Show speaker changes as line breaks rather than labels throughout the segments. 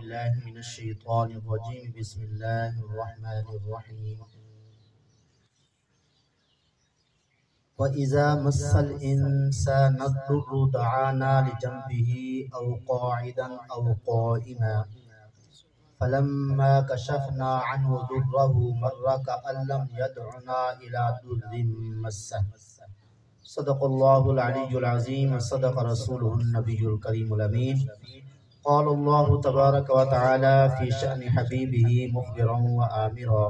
بالله من الشيطان الرجيم بسم الله الرحمن الرحيم وإذا مس الإنسان الضر دعانا لجنبه أو قاعدا أو قائما فلما كشفنا عنه ضره مر كأن لم يدعنا إلى ضر مسه صدق الله العلي العظيم وصدق رسوله النبي الكريم الأمين قال الله تبارك وتعالى في شأن حبيبه مخبرا وآمرا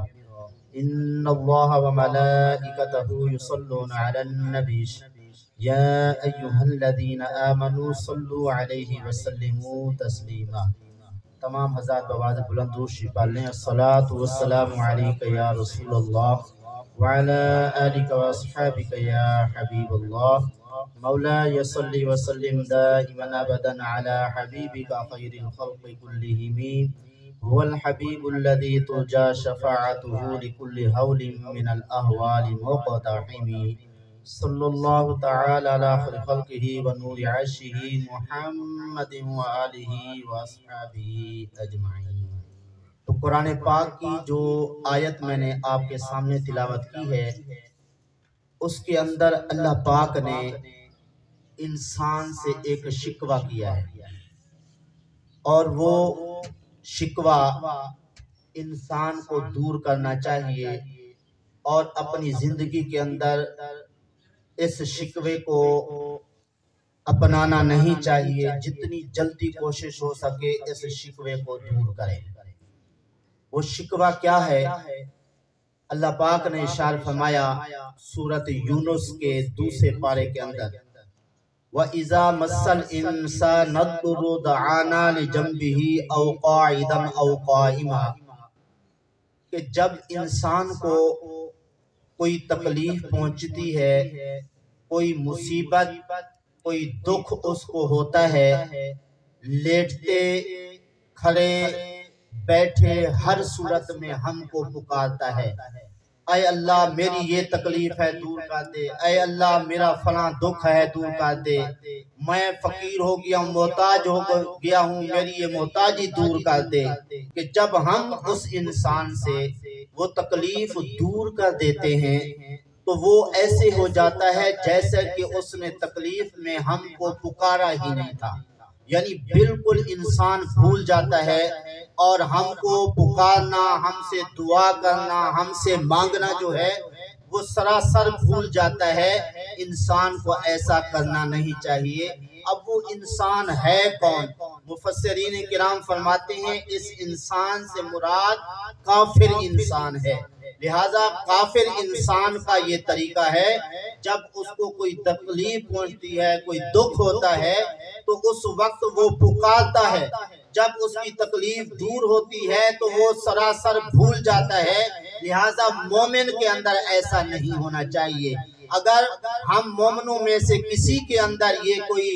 إن الله وملائكته يصلون على النبي يا أيها الذين آمنوا صلوا عليه وسلموا تسليما تمام حضرات بآواز بلند درود شریف پڑھ لیں الصلاۃ والسلام علیک یا رسول اللہ وعلی آلک واصحابک یا حبیب اللہ مولاي صل وسلم دائما ابدا على حبيبك خير الخلق كلهم هو الحبيب الذي ترجى شفاعته لكل هول من الاهوال مقتحم صلى الله تعالى على خير خلقه ونور عرشه محمد وآله واصحابه اجمعین۔ تو قرآن پاک کی جو آیت میں نے آپ کے سامنے تلاوت کی ہے اس کے اندر اللہ پاک نے انسان سے ایک شکوہ کیا ہے اور وہ شکوہ انسان کو دور کرنا چاہیے اور اپنی زندگی کے اندر اس شکوے کو اپنانا نہیں چاہیے، جتنی جلدی کوشش ہو سکے اس شکوے کو دور کریں۔ وہ شکوہ کیا ہے؟ اللہ پاک نے ارشاد فرمایا سورۃ یونس کے دوسرے پارے کے اندر وَإِذَا مَسَّ الْإِنسَانَ الضُّرُّ دَعَانَا لِجَنبِهِ أَوْ قَاعِدًا أَوْ قَائِمًا، کہ جب انسان کو کوئی تکلیف پہنچتی ہے، کوئی مصیبت، کوئی دکھ اس کو ہوتا ہے، لیٹتے کھڑے بیٹھے ہر صورت میں ہم کو پکارتا ہے اے اللہ میری یہ تکلیف ہے دور کر دے، اے اللہ میرا فلاں دکھ ہے دور کر دے، میں فقیر ہو گیا ہوں، محتاج ہو گیا ہوں، میری یہ محتاجی دور کر دے۔ کہ جب ہم اس انسان سے وہ تکلیف دور کر دیتے ہیں تو وہ ایسے ہو جاتا ہے جیسے کہ اس نے تکلیف میں ہم کو پکارا ہی نہیں تھا، یعنی بالکل انسان بھول جاتا ہے اور ہم کو پکارنا، ہم سے دعا کرنا، ہم سے مانگنا جو ہے وہ سراسر بھول جاتا ہے۔ انسان کو ایسا کرنا نہیں چاہیے۔ اب وہ انسان ہے کون؟ مفسرین کرام فرماتے ہیں اس انسان سے مراد کافر انسان ہے، لہذا کافر انسان کا یہ طریقہ ہے جب اس کو کوئی تکلیف پہنچتی ہے، کوئی دکھ ہوتا ہے تو اس وقت وہ پکارتا ہے، جب اس کی تکلیف دور ہوتی ہے تو وہ سراسر بھول جاتا ہے۔ لہذا مومن کے اندر ایسا نہیں ہونا چاہیے۔ اگر ہم مومنوں میں سے کسی کے اندر یہ کوئی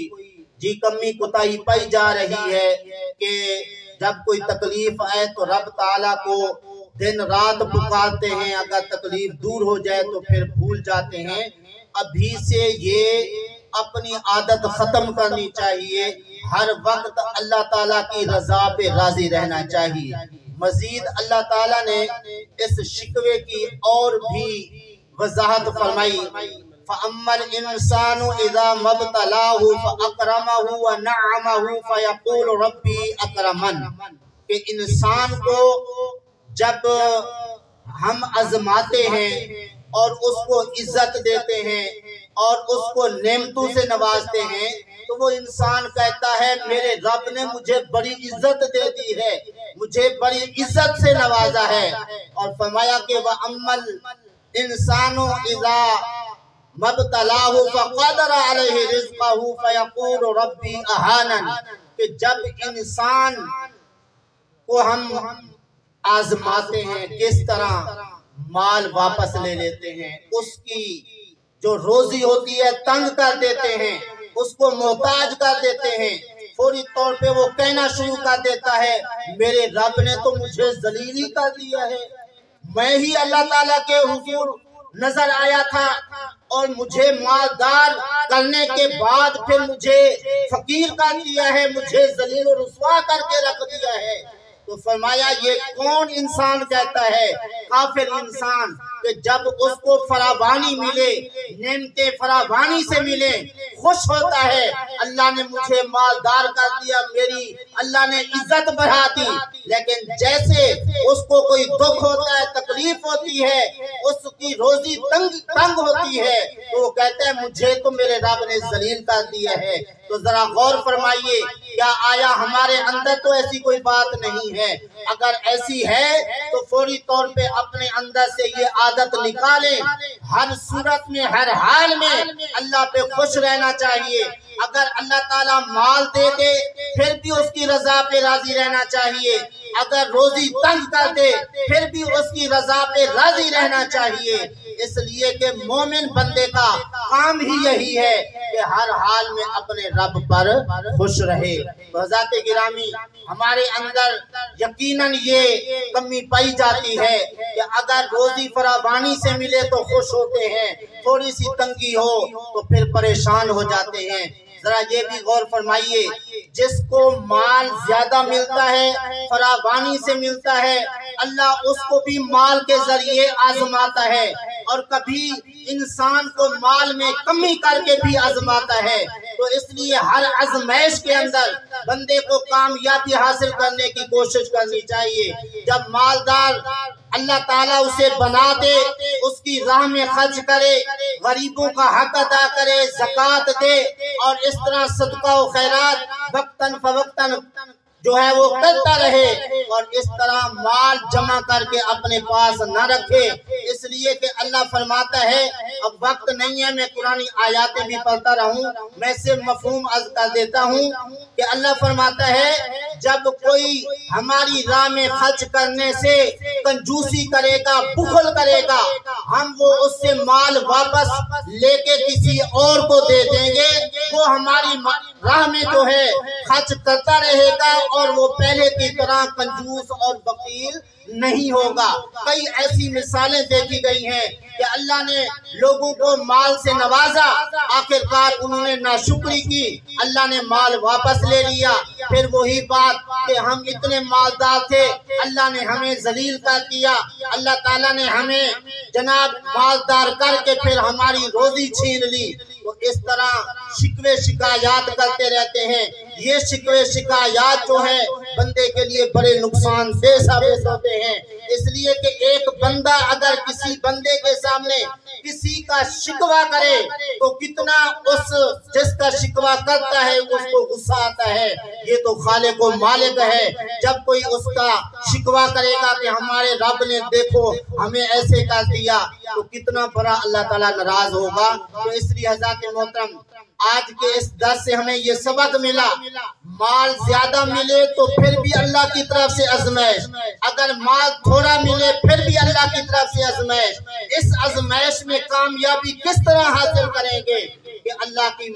جی کمی کوتاہی پائی جا رہی ہے کہ جب کوئی تکلیف آئے تو رب تعالیٰ کو دن رات پکارتے ہیں، اگر تکلیف دور ہو جائے تو پھر بھول جاتے ہیں، ابھی سے یہ اپنی عادت ختم کرنی چاہیے، ہر وقت اللہ تعالیٰ کی رضا پہ راضی رہنا چاہیے۔ مزید اللہ تعالیٰ نے اس شکوے کی اور بھی وضاحت فرمائی فَأَمَّا الْإِنسَانُ إِذَا مَبْتَلَاهُ فَأَكْرَمَهُ وَنَعَّمَهُ فَيَقُولُ رَبِّي أَكْرَمَنِ، کہ انسان کو جب ہم آزماتے ہیں اور اس کو عزت دیتے ہیں اور اس کو نعمتوں سے نوازتے ہیں تو وہ انسان کہتا ہے میرے رب نے مجھے بڑی عزت دے دی ہے، مجھے بڑی عزت سے نوازا ہے۔ اور فرمایا کہ وَأَمَّا الْإِنسَانُ إِذَا مَبْتَلَاهُ فَقَدَرَ عَلَيْهِ رِزْقَهُ فَيَقُولُ رَبِّي أَهَانَنِ، کہ جب انسان کو ہم آزماتے ہیں کس طرح مال واپس لے لیتے ہیں، اس کی جو روزی ہوتی ہے تنگ کر دیتے ہیں، اس کو محتاج کر دیتے ہیں، فوری طور پہ وہ کہنا شروع کر دیتا ہے میرے رب نے تو مجھے ذلیل ہی کر دیا ہے، میں ہی اللہ تعالیٰ کے حضور نظر آیا تھا اور مجھے مالدار کرنے کے بعد پھر مجھے فقیر کر دیا ہے، مجھے ذلیل و رسوا کر کے رکھ دیا ہے۔ تو فرمایا یہ کون انسان کہتا ہے؟ کافر انسان، کہ جب اس کو فراوانی ملے، نعمتیں فراوانی سے ملے، خوش ہوتا ہے، اللہ نے مجھے مالدار کر دیا، میری اللہ نے عزت بڑھا دی۔ لیکن جیسے اس کو کوئی دکھ ہوتا ہے، تکلیف ہوتی ہے، اس کی روزی تنگ ہوتی ہے، تو وہ کہتا ہے مجھے تو میرے رب نے ذلیل کر دیا ہے۔ تو ذرا غور فرمائیے، کیا آیا ہمارے اندر تو ایسی کوئی بات نہیں ہے؟ اگر ایسی ہے تو فوری طور پہ اپنے اندر سے یہ عادت نکالیں، ہر صورت میں، ہر حال میں اللہ پہ خوش رہنا چاہیے۔ اگر اللہ تعالیٰ مال دے دے پھر بھی اس کی رضا پہ راضی رہنا چاہیے، اگر روزی تنگ کر دے پھر بھی اس کی رضا پہ راضی رہنا چاہیے، اس لیے کہ مومن بندے کا کام ہی یہی ہے کہ ہر حال میں اپنے رب پر خوش رہے۔ حضرات گرامی، ہمارے اندر یقیناً یہ کمی پائی جاتی ہے کہ اگر روزی فراوانی سے ملے تو خوش ہوتے ہیں، تھوڑی سی تنگی ہو تو پھر پریشان ہو جاتے ہیں۔ ذرا یہ بھی غور فرمائیے، جس کو مال زیادہ ملتا ہے، فراوانی سے ملتا ہے، اللہ اس کو بھی مال کے ذریعے آزماتا ہے، اور کبھی انسان کو مال میں کمی کر کے بھی آزماتا ہے۔ تو اس لیے ہر آزمائش کے اندر بندے کو کامیابی حاصل کرنے کی کوشش کرنی چاہیے۔ جب مالدار اللہ تعالیٰ اسے بنا دے، اس کی راہ میں خرچ کرے، غریبوں کا حق ادا کرے، زکوٰۃ دے، اور اس طرح صدقہ و خیرات وقتاً فوقتاً جو ہے وہ کرتا رہے، اور اس طرح مال جمع کر کے اپنے پاس نہ رکھے۔ اس لیے کہ اللہ فرماتا ہے، اب وقت نہیں ہے میں قرآن آیاتیں بھی پڑھتا رہوں، میں صرف مفہوم عرض کر دیتا ہوں کہ اللہ فرماتا ہے جب کوئی ہماری راہ میں خرچ کرنے سے کنجوسی کرے گا، بخل کرے گا، ہم وہ اس سے مال واپس لے کے کسی اور کو دے دیں گے، وہ ہماری راہ میں جو ہے خرچ کرتا رہے گا، اور وہ پہلے کی طرح کنجوس اور بخیل نہیں ہوگا۔ کئی ایسی مثالیں دیکھی گئی ہیں کہ اللہ نے لوگوں کو مال سے نوازا، آخرکار انہوں نے ناشکری کی، اللہ نے مال واپس لے لیا۔ پھر وہی بات کہ ہم اتنے مالدار تھے، اللہ نے ہمیں ذلیل کر دیا، اللہ تعالیٰ نے ہمیں جناب مالدار کر کے پھر ہماری روزی چھین لی۔ تو اس طرح شکوے شکایات کرتے رہتے ہیں۔ یہ شکوے شکایات جو ہیں بندے کے لیے بڑے نقصان دہ ثابت ہوتے ہیں، اس لیے کہ ایک بندہ اگر کسی بندے کے سامنے کسی کا شکوہ کرے تو کتنا اس جس کا شکوہ کرتا ہے اس کو غصہ آتا ہے۔ یہ تو خالق و مالک ہے، جب کوئی اس کا شکوہ کرے گا کہ ہمارے رب نے دیکھو ہمیں ایسے کر دیا، تو کتنا بڑا اللہ تعالیٰ ناراض ہوگا۔ تو اس لیے حضرات محترم، آج کے اس درس سے ہمیں یہ سبق ملا، مال زیادہ ملے تو پھر بھی اللہ کی طرف سے آزمائش، اگر مال تھوڑا ملے پھر بھی اللہ کی طرف سے آزمائش۔ اس آزمائش میں کامیابی کس طرح حاصل کریں گے کہ اللہ کی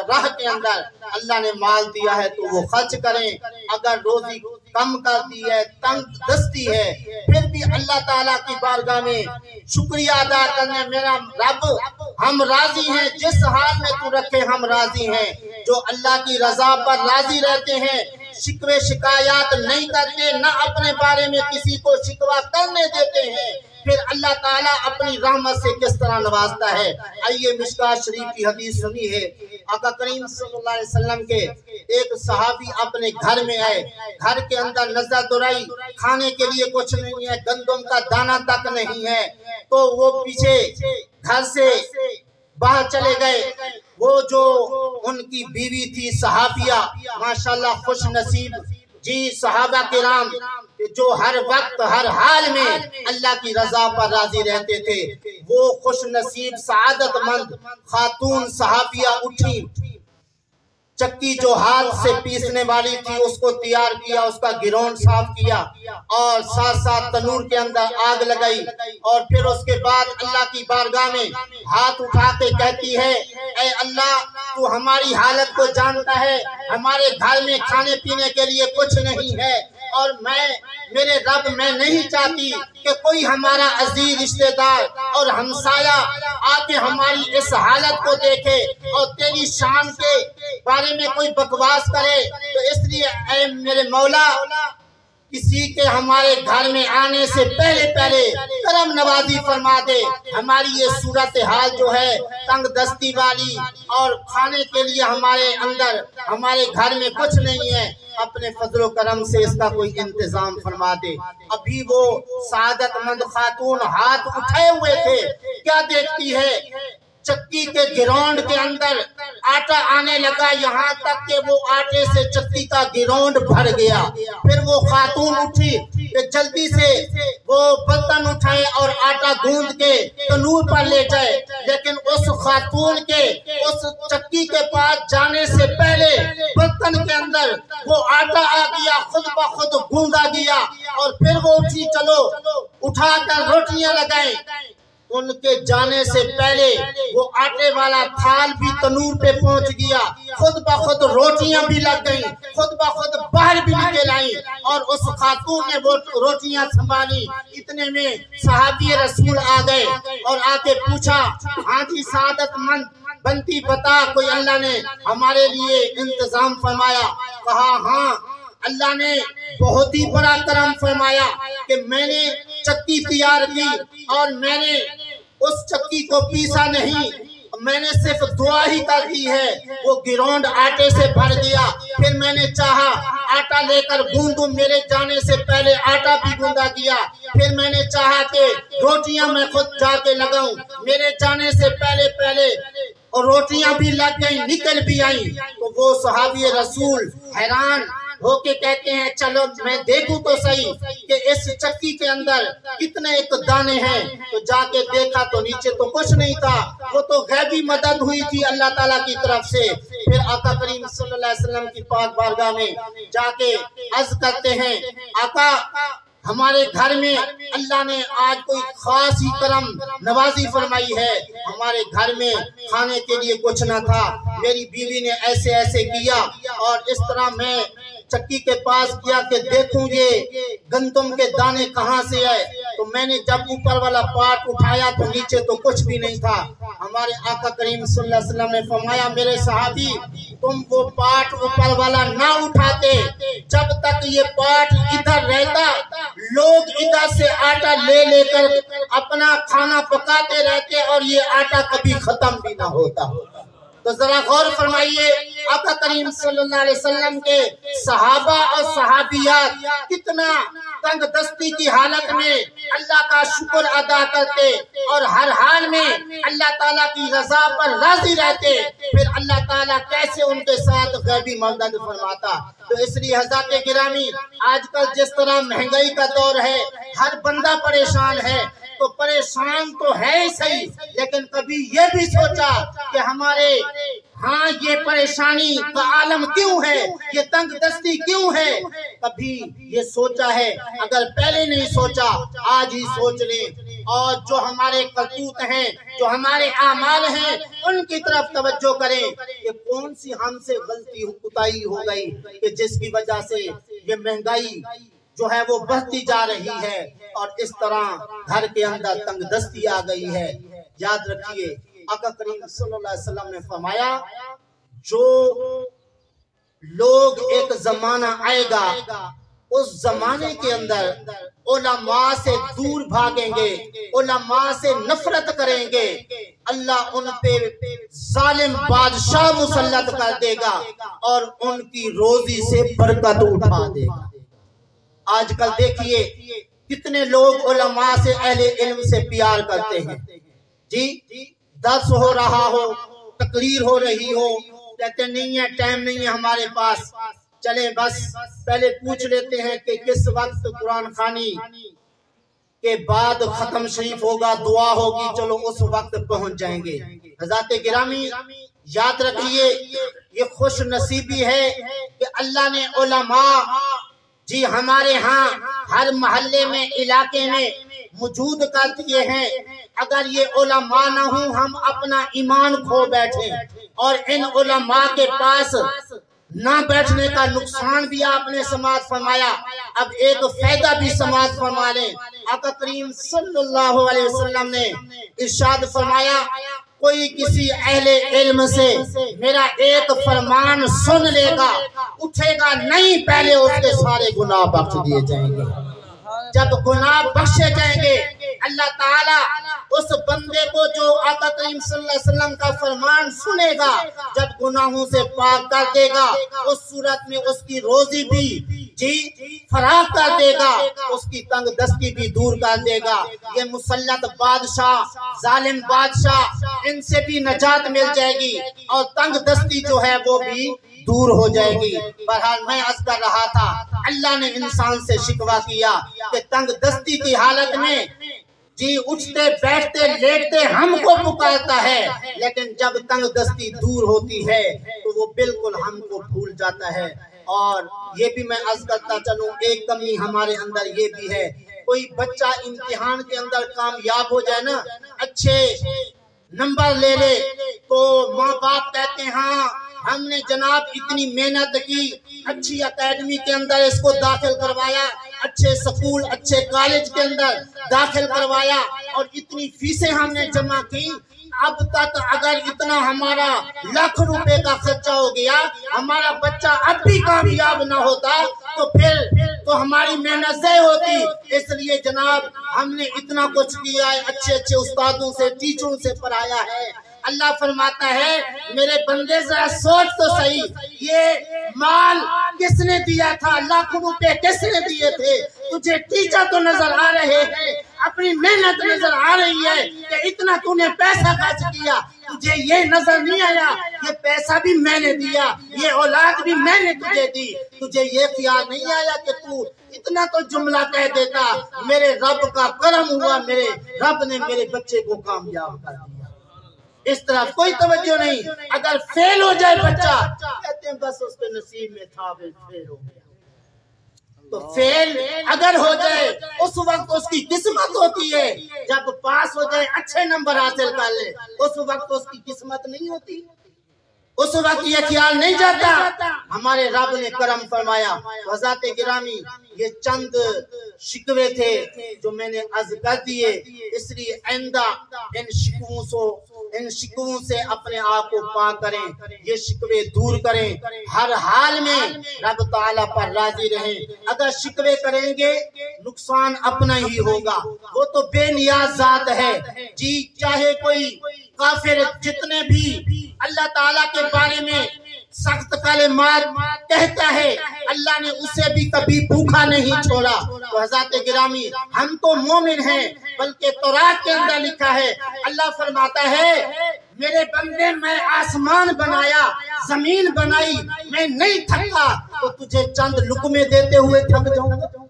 راہ کے اندر اللہ نے مال دیا ہے تو وہ خرچ کریں، اگر روزی کم کر دی ہے، تنگ دستی ہے، پھر بھی اللہ تعالیٰ کی بارگاہ میں شکریہ ادا کرنے، میرا رب ہم راضی ہیں، جس حال میں تو رکھے ہم راضی ہیں۔ جو اللہ کی رضا پر راضی رہتے ہیں، شکوے شکایات نہیں کرتے، نہ اپنے بارے میں کسی کو شکوہ کرنے دیتے ہیں، پھر اللہ تعالیٰ اپنی رحمت سے کس طرح نوازتا ہے۔ آئیے مشکوٰۃ شریف کی حدیث سنی ہے، آقا کریم صلی اللہ علیہ وسلم کے ایک صحابی اپنے گھر میں آئے، گھر کے اندر نظر دوڑائی، کھانے کے لیے کچھ نہیں ہے، گندم کا دانہ تک نہیں ہے، تو وہ پیچھے گھر سے باہر چلے گئے۔ وہ جو ان کی بیوی تھی صحابیہ، ماشاءاللہ خوش نصیب جی صحابہ کرام جو ہر وقت ہر حال میں اللہ کی رضا پر راضی رہتے تھے، وہ خوش نصیب سعادت مند خاتون صحابیہ اٹھی، چکی جو ہاتھ سے پیسنے والی تھی اس کو تیار کیا، اس کا گرون صاف کیا، اور ساتھ ساتھ تنور کے اندر آگ لگائی، اور پھر اس کے بعد اللہ کی بارگاہ میں ہاتھ اٹھا کے کہتی ہے، اے اللہ تو ہماری حالت کو جانتا ہے، ہمارے گھر میں کھانے پینے کے لیے کچھ نہیں ہے، اور میں میرے رب میں نہیں چاہتی کہ کوئی ہمارا عزیز رشتہ دار اور ہمسایہ آ کے ہماری اس حالت کو دیکھے اور تیری شان کے بارے میں کوئی بکواس کرے۔ تو اس لیے اے میرے مولا کسی کے ہمارے گھر میں آنے سے پہلے کرم نوازی فرما دے۔ ہماری یہ صورتحال جو ہے تنگ دستی والی اور کھانے کے لیے ہمارے اندر ہمارے گھر میں کچھ نہیں ہے، اپنے فضل و کرم سے اس کا کوئی انتظام فرما دے۔ ابھی وہ سعادت مند خاتون ہاتھ اٹھائے ہوئے تھے، کیا دیکھتی ہے چکی کے گراؤنڈ کے اندر آٹا آنے لگا، یہاں تک کہ وہ آٹے سے چکی کا گراؤنڈ بھر گیا۔ پھر وہ خاتون اٹھی کہ جلدی سے وہ برتن اٹھائے اور آٹا گوندھ کے تنور پر لے جائے، لیکن اس خاتون کے اس چکی کے پاس جانے سے پہلے برتن کے اندر وہ آٹا آ گیا، خود بخود گوندا گیا، اور پھر وہ اٹھی چلو اٹھا کر روٹیاں لگائیں۔ ان کے جانے سے پہلے وہ آٹے والا تھال بھی تنور پہ پہنچ گیا، خود بخود روٹیاں بھی لگ گئیں، خود بخود باہر بھی نکل آئیں، اور اس خاتون نے وہ روٹیاں سنبھالی۔ اتنے میں صحابی رسول آ گئے اور آ کے پوچھا، ہاں جی سعادت مند بنتی بتا کوئی اللہ نے ہمارے لیے انتظام فرمایا؟ کہا ہاں اللہ نے بہت ہی بڑا کرم فرمایا کہ میں نے چکی تیار کی اور میں نے اس چکی کو پیسا نہیں، میں نے صرف دعا ہی کر دی ہے، وہ گراؤنڈ آٹے سے بھر گیا۔ پھر میں نے چاہا آٹا لے کر گوندوں، میرے جانے سے پہلے آٹا بھی گوندا گیا۔ پھر میں نے چاہا کہ روٹیاں میں خود جا کے لگاؤں، میرے جانے سے پہلے اور روٹیاں بھی لگ گئیں، نکل بھی آئیں۔ تو وہ صحابی رسول حیران ہو کے کہتے ہیں چلو میں دیکھوں تو صحیح کہ اس چکی کے اندر کتنے ایک دانے ہیں۔ تو جا کے دیکھا تو نیچے تو کچھ نہیں تھا، وہ تو غیبی مدد ہوئی تھی اللہ تعالیٰ کی طرف سے۔ پھر آقا کریم صلی اللہ علیہ وسلم کی پاک بارگاہ میں جا کے عرض کرتے ہیں، آقا ہمارے گھر میں اللہ نے آج کوئی خاص ہی کرم نوازی فرمائی ہے، ہمارے گھر میں کھانے کے لیے کچھ نہ تھا، میری بیوی نے ایسے کیا اور اس طرح میں چکی کے پاس کیا کہ دیکھوں یہ گندم کے دانے کہاں سے آئے۔ تو میں نے جب اوپر والا پارٹ اٹھایا تو نیچے تو کچھ بھی نہیں تھا۔ ہمارے آقا کریم صلی اللہ علیہ وسلم نے فرمایا میرے صحابی تم وہ پارٹ اوپر والا نہ اٹھاتے، جب تک یہ پارٹ ادھر رہتا لوگ ادھر سے آٹا لے کر اپنا کھانا پکاتے رہتے اور یہ آٹا کبھی ختم بھی نہ ہوتا۔ تو ذرا غور فرمائیے آقا کریم صلی اللہ علیہ وسلم کے صحابہ اور صحابیات کتنا تنگ دستی کی حالت میں اللہ کا شکر ادا کرتے اور ہر حال میں اللہ تعالیٰ کی رضا پر راضی رہتے، پھر اللہ تعالیٰ کیسے ان کے ساتھ غیبی مدد فرماتا۔ تو اس لیے حضرات گرامی آج کل جس طرح مہنگائی کا دور ہے، ہر بندہ پریشان ہے، تو پریشان تو ہے ہی صحیح، لیکن کبھی یہ بھی سوچا کہ ہمارے ہاں یہ پریشانی کا عالم کیوں ہے، یہ تنگ دستی کیوں ہے؟ کبھی یہ سوچا ہے؟ اگر پہلے نہیں سوچا آج ہی سوچ لیں، اور جو ہمارے کرتوت ہیں، جو ہمارے اعمال ہیں، ان کی طرف توجہ کریں کہ کون سی ہم سے غلطی کوتاہی ہو گئی کہ جس کی وجہ سے یہ مہنگائی جو ہے وہ بڑھتی جا رہی ہے اور اس طرح گھر کے اندر تنگ دستی آ گئی ہے۔ یاد رکھیے آقا کریم صلی اللہ علیہ وسلم نے فرمایا جو لوگ ایک زمانہ آئے گا اس زمانے کے اندر علماء سے دور بھاگیں گے، علماء سے نفرت کریں گے، اللہ ان پہ ظالم بادشاہ مسلط کر دے گا اور ان کی روزی سے برکت اٹھا دے گا۔ آج کل دیکھیے کتنے لوگ علماء سے اہل علم سے پیار کرتے ہیں، جی درس ہو رہا ہو، تقریر ہو رہی ہو، کہتے نہیں ہے ٹائم نہیں ہے ہمارے پاس، چلے بس پہلے پوچھ لیتے ہیں کہ کس وقت قرآن خوانی کے بعد ختم شریف ہوگا، دعا ہوگی، چلو اس وقت پہنچ جائیں گے۔ حضرات گرامی یاد رکھیے یہ خوش نصیبی ہے کہ اللہ نے علماء جی ہمارے ہاں ہر محلے میں علاقے میں موجود کر دیے ہیں۔ اگر یہ علماء نہ ہوں ہم اپنا ایمان کھو بیٹھیں اور ان علماء کے پاس نہ بیٹھنے کا نقصان بھی آپ نے سماعت فرمایا۔ اب ایک فائدہ بھی سماعت فرما لیں۔ آقا کریم صلی اللہ علیہ وسلم نے ارشاد فرمایا کوئی کسی اہل علم سے میرا ایک فرمان سن لے گا، اٹھے گا نہیں، پہلے اس کے سارے گناہ بخش دیے جائیں گے۔ جب گناہ بخشے جائیں گے اللہ تعالیٰ اس بندے کو جو آقا کریم صلی اللہ علیہ وسلم کا فرمان سنے گا جب گناہوں سے پاک کر دے گا، اس صورت میں اس کی روزی بھی فراخ کر دے گا، اس کی تنگ دستی بھی دور کر دے گا۔ یہ مسلط بادشاہ، ظالم بادشاہ، ان سے بھی نجات مل جائے گی اور تنگ دستی جو ہے وہ بھی دور ہو جائے گی۔ بہرحال میں عرض کر رہا تھا اللہ نے انسان سے شکوہ کیا کہ تنگ دستی کی حالت میں اٹھتے بیٹھتے لیٹتے ہم کو پکارتا ہے، لیکن جب تنگ دستی دور ہوتی ہے تو وہ بالکل ہم کو بھول جاتا ہے۔ اور یہ بھی میں عرض کرتا چلوں ایک کمی ہمارے اندر یہ بھی ہے، کوئی بچہ امتحان کے اندر کامیاب ہو جائے نا، اچھے نمبر لے لے تو ماں باپ کہتے ہیں ہاں ہم نے جناب اتنی محنت کی، اچھی اکیڈمی کے اندر اس کو داخل کروایا، اچھے سکول اچھے کالج کے اندر داخل کروایا اور اتنی فیسیں ہم نے جمع کی، اب تک اگر اتنا ہمارا لاکھ روپے کا خرچہ ہو گیا، ہمارا بچہ اب بھی کامیاب نہ ہوتا تو پھر تو ہماری محنت ضائع ہوتی۔ اس لیے جناب ہم نے اتنا کچھ کیا ہے، اچھے اچھے استادوں سے ٹیچروں سے پڑھایا ہے۔ اللہ فرماتا ہے میرے بندے ذرا سوچ تو صحیح، یہ مال کس نے دیا تھا، لاکھ روپے کس نے دیے تھے؟ تجھے ٹیچر تو نظر آ رہے ہیں، اپنی محنت نظر آ رہی ہے کہ اتنا تو نے پیسہ خرچ کیا، تجھے یہ نظر نہیں آیا یہ پیسہ بھی میں نے دیا، یہ اولاد بھی میں نے تجھے دی، تجھے یہ خیال نہیں آیا کہ تو اتنا تو جملہ کہہ دیتا میرے رب کا کرم ہوا، میرے رب نے میرے بچے کو کامیاب کر دیا۔ اس طرف کوئی توجہ نہیں۔ اگر فیل ہو جائے بچہ کہتے ہیں بس اس کے نصیب میں تھا فیل ہو گیا، تو فیل اگر ہو جائے اس وقت اس کی قسمت ہوتی ہے، جب پاس ہو جائے اچھے نمبر حاصل کر لے اس وقت اس کی قسمت نہیں ہوتی، اس وقت یہ خیال نہیں جاتا۔ ہمارے رب نے کرم فرمایا۔ حضرات گرامی یہ چند شکوے تھے جو میں نے عرض کر دیے، اس لیے آئندہ ان شکووں سے اپنے آپ کو پاک کریں، یہ شکوے دور کریں، ہر حال میں رب تعالیٰ پر راضی رہیں۔ اگر شکوے کریں گے نقصان اپنا ہی ہوگا، وہ تو بے نیاز ذات ہے چاہے کوئی کافر جتنے بھی اللہ تعالیٰ کے بارے میں سخت کلمات کہتا ہے اللہ نے اسے بھی کبھی بھوکا نہیں چھوڑا۔ تو حضرات گرامی ہم تو مومن ہیں، بلکہ تورات کے اندر لکھا ہے اللہ فرماتا ہے میرے بندے میں آسمان بنایا زمین بنائی میں نہیں تھکا تو تجھے چند لقمے دیتے ہوئے تھک جاؤں گا۔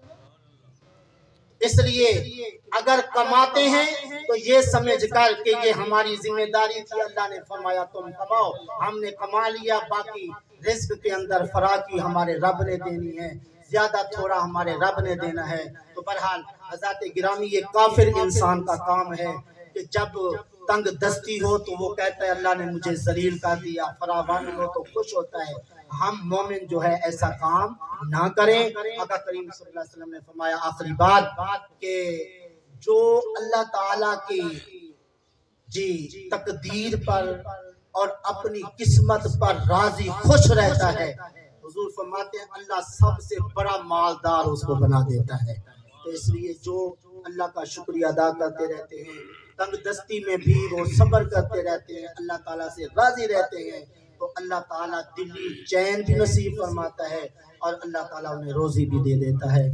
اس لیے اگر کماتے ہیں تو یہ سمجھ کر کہ یہ ہماری ذمہ داری تھی، اللہ نے فرمایا تم کماؤ، ہم نے کما لیا، باقی رزق کے اندر فراخی ہمارے رب نے دینی ہے، زیادہ تھوڑا ہمارے رب نے دینا ہے۔ تو بہرحال حضرات گرامی یہ کافر انسان کا کام ہے کہ جب تنگ دستی ہو تو وہ کہتا ہے اللہ نے مجھے ذلیل کر دیا، فراوانی ہو تو خوش ہوتا ہے۔ ہم مومن جو ہے ایسا کام نہ کریں۔ آقا کریم صلی اللہ علیہ وسلم نے فرمایا آخری بات کہ جو اللہ تعالیٰ کی تقدیر پر اور اپنی قسمت پر راضی خوش رہتا ہے، حضور فرماتے ہیں اللہ سب سے بڑا مالدار اس کو بنا دیتا ہے۔ تو اس لیے جو اللہ کا شکریہ ادا کرتے رہتے ہیں، تنگ دستی میں بھی وہ صبر کرتے رہتے ہیں، اللہ تعالیٰ سے راضی رہتے ہیں، تو اللہ تعالیٰ دلی چین بھی نصیب فرماتا ہے اور اللہ تعالیٰ انہیں روزی بھی دے دیتا ہے۔